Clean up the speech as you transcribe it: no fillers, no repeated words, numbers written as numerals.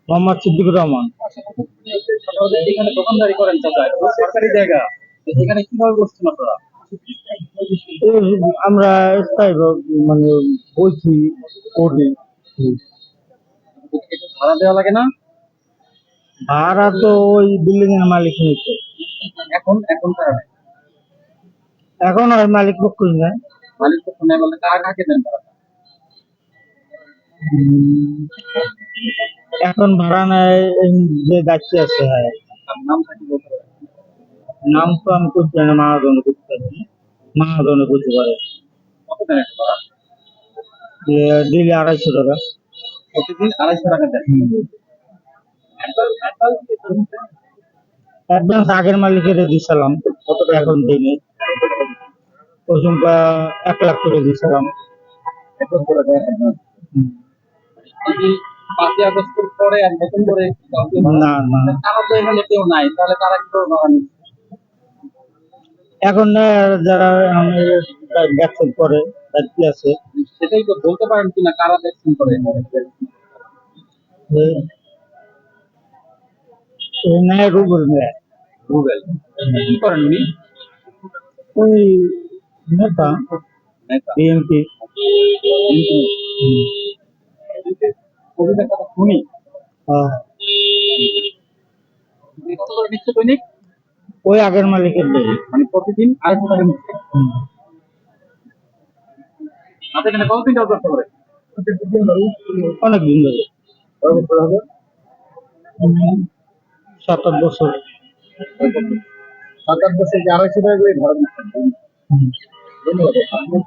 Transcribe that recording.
মোহাম্মদ সিদ্দিকুর রহমান। এখানে দোকানদারি করেন চাচায়, সরকারি জায়গা, তো এখানে কিভাবে বসছেন আপনারা? আমরা স্থায়ী মানে বলছি করি। একটু ভাড়া দেওয়া লাগে না? ভাড়া তো ওই বিল্ডিং এর মালিক নিচ্ছে। এখন এখন কারা নেয়? এখন ওই মালিক পক্ষই না। মালিক তো নেয় বলতে কারা কাকে দেন তারা? এখন ভাড়া নেয় এই যে দায়িত্বে আছে। হ্যাঁ, তার নাম থাকি বলতে পারেন? নাম তো আমি করতে পারি না, মহাজনে করতে পারি, মহাজনে করতে পারে। কত দেন একটা ভাড়া? ডেলি 250 টাকা। প্রতিদিন 250 টাকা দেন। অ্যাডভান্স আগের মালিকের দিছিলাম, কত টাকা? এখন দিইনি। ওই সংখ্যা 1 লাখ করে দিছিলাম। এখন করে দেন advance। এই যে 5ই আগস্টের পরে আর নতুন করে কাউকে ভাড়া- না না, তারা তো এখানে কেউ নাই, তাহলে তারা কি করে ভাড়া নিচ্ছে? এখন যারা ব্যবসা করে দায়িত্বে আছে। সেটাই তো বলতে পারেন কিনা কারা দেখছেন করে? এই নেয় রুবেল নেয়। রুবেল কি করেন উনি? ওই নেতা নেতা। বিএনপি। কবিতার কথা শুনি। কত করে নিচ্ছে দৈনিক? ওই আগের মালিকের দেয়। মানে প্রতিদিন 250 টাকা নিচ্ছে। আপনি এখানে কতদিন জব করতে পারে? অনেক দিন ধরে। কয় বছর হবে? 7-8 বছর। 7-8 বছর যে 250 টাকা করে ভাড়া নিচ্ছেন। ধন্যবাদ।